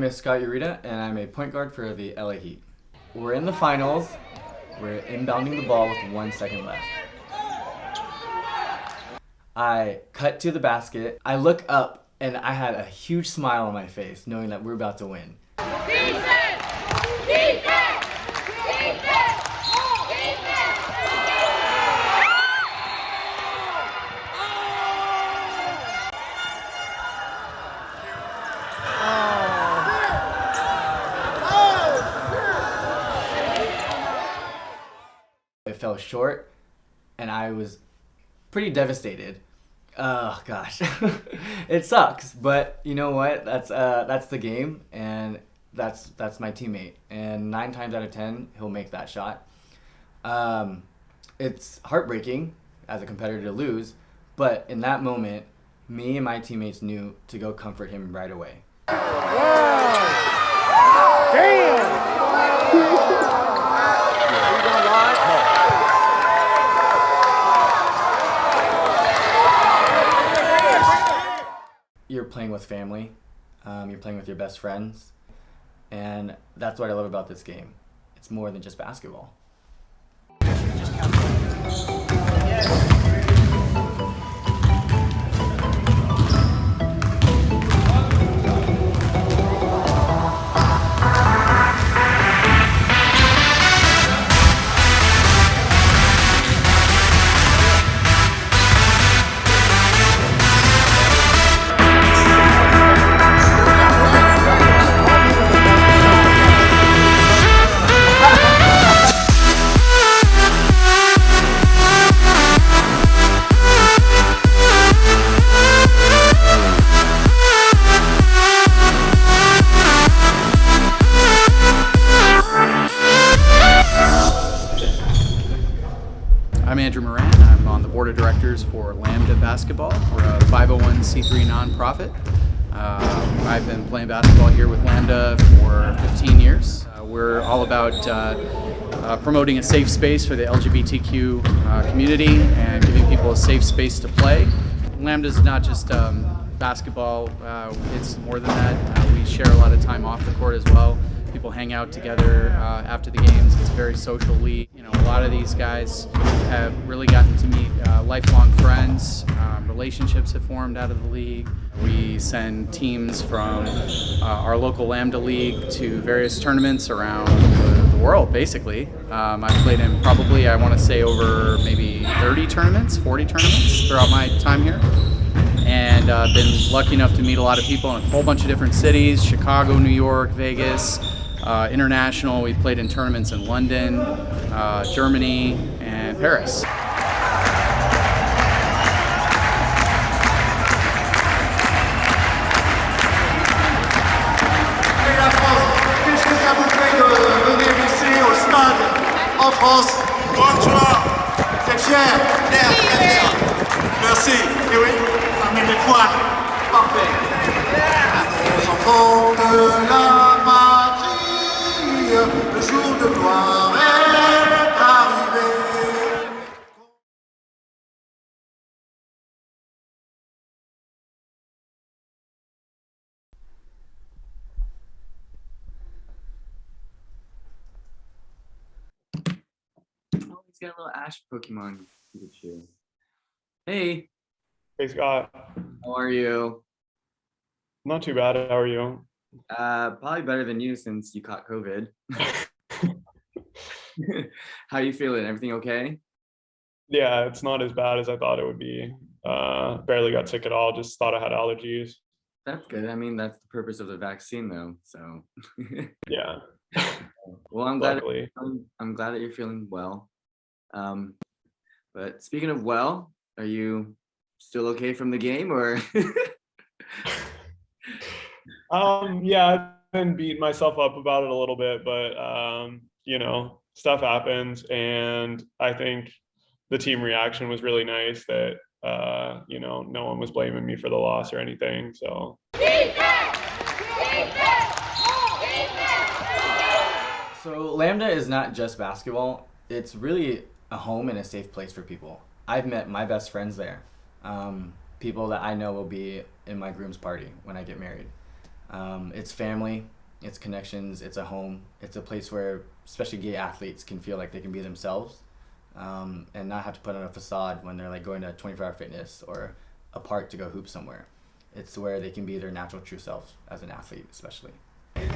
name is Scott Ureta, and I'm a point guard for the LA Heat. We're in the finals. We're inbounding the ball with 1 second left. I cut to the basket. I look up, and I had a huge smile on my face, knowing that we're about to win. Defense! Defense! Defense! It fell short, and I was pretty devastated. Oh gosh, it sucks, but you know what? That's the game, and that's my teammate. And 9 times out of 10, he'll make that shot. It's heartbreaking as a competitor to lose, but in that moment, me and my teammates knew to go comfort him right away. Wow! Damn! You're playing with family, you're playing with your best friends, and that's what I love about this game. It's more than just basketball. I'm Andrew Moran. I'm on the board of directors for LAMBDA Basketball. We're a 501c3 nonprofit. I've been playing basketball here with LAMBDA for 15 years. We're all about promoting a safe space for the LGBTQ community and giving people a safe space to play. LAMBDA is not just basketball, it's more than that. We share a lot of time off the court as well. People hang out together after the games. It's a very social league. You know, a lot of these guys have really gotten to meet lifelong friends. Relationships have formed out of the league. We send teams from our local LAMBDA league to various tournaments around the world, basically. I've played in probably, I want to say, over maybe 30 tournaments, 40 tournaments throughout my time here. And been lucky enough to meet a lot of people in a whole bunch of different cities: Chicago, New York, Vegas, international. We played in tournaments in London, Germany, and Paris. La France, qu'est-ce que ça vous fait de venir ici au stade en France? Bonjour. Vous êtes fiers? Fiers, très bien. Merci. Et oui, ça met les poils. Parfait. Les enfants de la patrie, le jour de gloire est arrivé. Oh, he's got a little Ash Pokemon Pikachu. Hey, Hey Scott, how are you? not too bad. How are you? Probably better than you since you caught COVID. How you feeling? Everything okay? Yeah, it's not as bad as I thought it would be. Barely got sick at all. Just thought I had allergies. That's good. I mean, that's the purpose of the vaccine, though. So, Yeah, well, luckily. I'm glad that you're feeling well. But speaking of well, are you still okay from the game, or? Yeah, I've been beating myself up about it a little bit, but you know, stuff happens, and I think the team reaction was really nice that you know, no one was blaming me for the loss or anything. So So LAMBDA is not just basketball. It's really a home and a safe place for people. I've met my best friends there. People that I know will be in my groom's party when I get married. It's family, it's connections, it's a home, it's a place where especially gay athletes can feel like they can be themselves, and not have to put on a facade when they're like going to 24-hour fitness or a park to go hoop somewhere. It's where they can be their natural true selves as an athlete, especially. And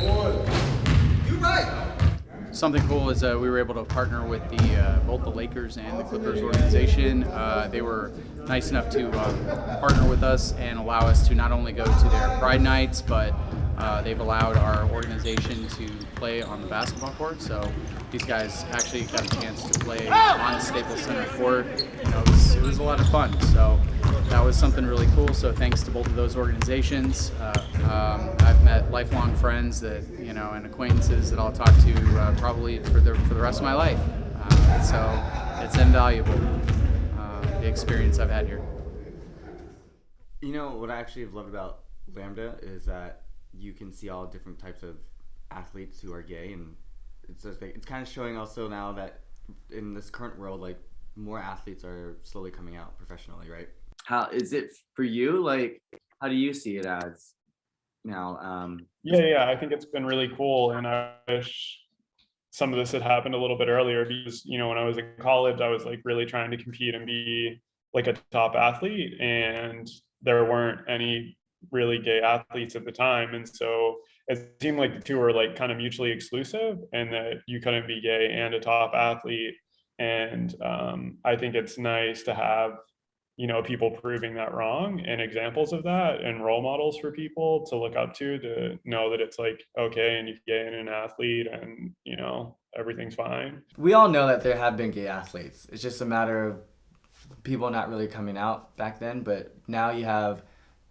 one. You right. Something cool is we were able to partner with both the Lakers and the Clippers organization. They were nice enough to partner with us and allow us to not only go to their Pride nights, but they've allowed our organization to play on the basketball court. So these guys actually got a chance to play on the Staples Center court. It was a lot of fun. So that was something really cool. So thanks to both of those organizations. I've met lifelong friends that and acquaintances that I'll talk to probably for the rest of my life. So it's invaluable, the experience I've had here. What I actually have loved about LAMBDA is that you can see all different types of athletes who are gay, and it's kind of showing also now that in this current world, like, more athletes are slowly coming out professionally, right? How is it for you? Like, how do you see it as now? Yeah, I think it's been really cool, and I wish some of this had happened a little bit earlier, because when I was in college, I was like really trying to compete and be like a top athlete, and there weren't any really gay athletes at the time, and so it seemed like the two were like kind of mutually exclusive, and that you couldn't be gay and a top athlete. And I think it's nice to have people proving that wrong, and examples of that, and role models for people to look up to know that it's like okay, and you can get in an athlete, and everything's fine. We all know that there have been gay athletes. It's just a matter of people not really coming out back then, but now you have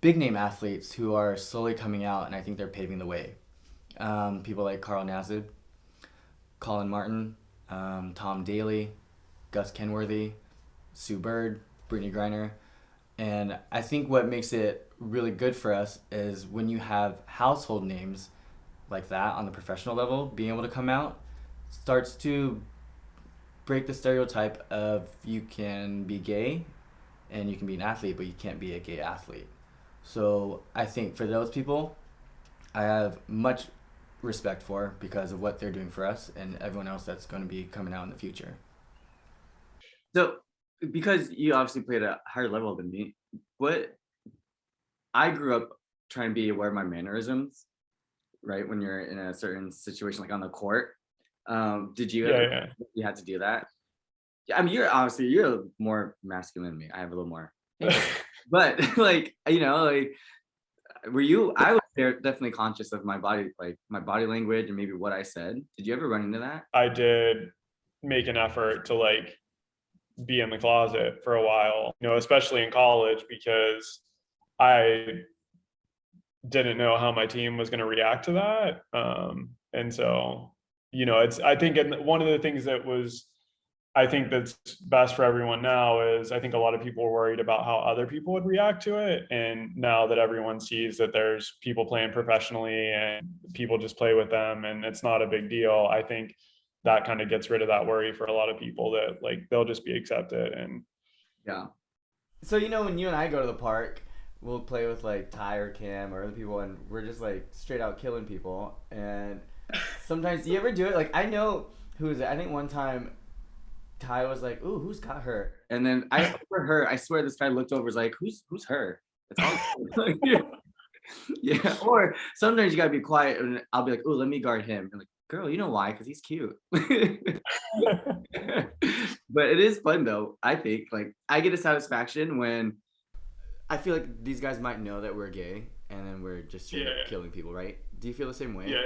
big name athletes who are slowly coming out, and I think they're paving the way. People like Carl Nassib, Colin Martin, Tom Daly, Gus Kenworthy, Sue Bird, Brittany Griner. And I think what makes it really good for us is when you have household names like that on the professional level, being able to come out starts to break the stereotype of you can be gay and you can be an athlete, but you can't be a gay athlete. So I think for those people, I have much respect for because of what they're doing for us and everyone else that's going to be coming out in the future. So because you obviously played at a higher level than me, I grew up trying to be aware of my mannerisms, right? When you're in a certain situation, like on the court. Did you you had to do that? I mean, you're more masculine than me. I have a little more, but were you? I was definitely conscious of my body, like my body language and maybe what I said. Did you ever run into that? I did make an effort to be in the closet for a while, especially in college, because I didn't know how my team was going to react to that. And so, I think one of the things I think that's best for everyone now is I think a lot of people were worried about how other people would react to it. And now that everyone sees that there's people playing professionally and people just play with them and it's not a big deal, I think that kind of gets rid of that worry for a lot of people, that they'll just be accepted. And yeah. So when you and I go to the park, we'll play with Ty or Cam or other people, and we're just straight out killing people. And sometimes, do you ever do it? I know who is it. I think one time Ty was like, "Ooh, who's got her?" And then I swear this guy looked over, was like, "Who's her?" It's all yeah. Or sometimes you gotta be quiet, and I'll be like, "Ooh, let me guard him." And girl, you know why? Because he's cute. But it is fun though. I think I get a satisfaction when I feel like these guys might know that we're gay, and then we're just killing people, right? Do you feel the same way? Yeah.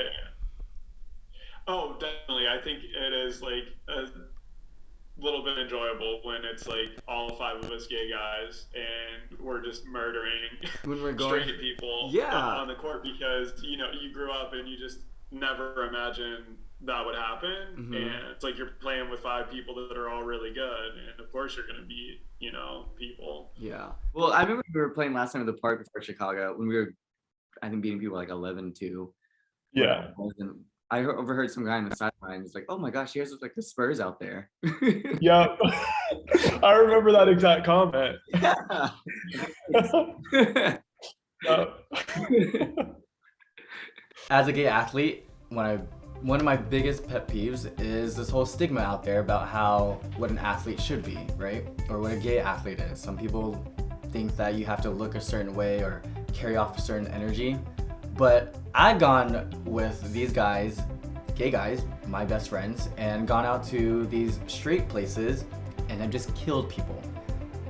Oh, definitely. I think it is a little bit enjoyable when it's all 5 of us gay guys and we're just murdering when we're going straight people on the court, because you grew up and you just never imagined that would happen. Mm-hmm. And it's you're playing with 5 people that are all really good, and of course you're gonna beat people. Yeah. Well, I remember we were playing last time at the park before Chicago when we were, I think, beating people 11-2. Yeah. And I overheard some guy on the sideline. He's like, "Oh my gosh, you guys look like the Spurs out there." Yeah. I remember that exact comment. As a gay athlete, one of my biggest pet peeves is this whole stigma out there about what an athlete should be, right? Or what a gay athlete is. Some people think that you have to look a certain way or carry off a certain energy. But I've gone with these guys, gay guys, my best friends, and gone out to these straight places and have just killed people.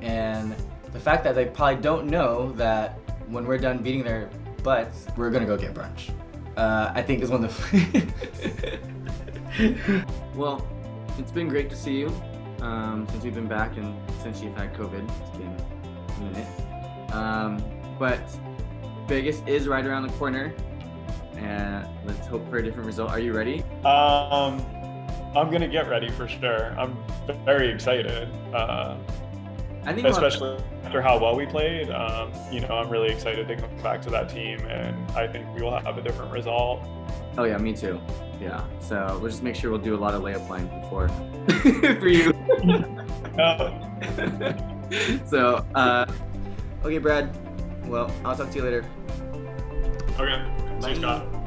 And the fact that they probably don't know that when we're done beating their butts, we're gonna go get brunch. I think is one of the Well, it's been great to see you since you've been back and since you've had COVID. It's been a minute. But Vegas is right around the corner, and let's hope for a different result. Are you ready? I'm gonna get ready for sure. I'm very excited. I think Especially after how well we played. I'm really excited to come back to that team, and I think we will have a different result. Oh yeah, me too. Yeah. So we'll just make sure we'll do a lot of layup line before for you. So, okay, Brad. Well, I'll talk to you later. Okay. See you, Bye. Scott.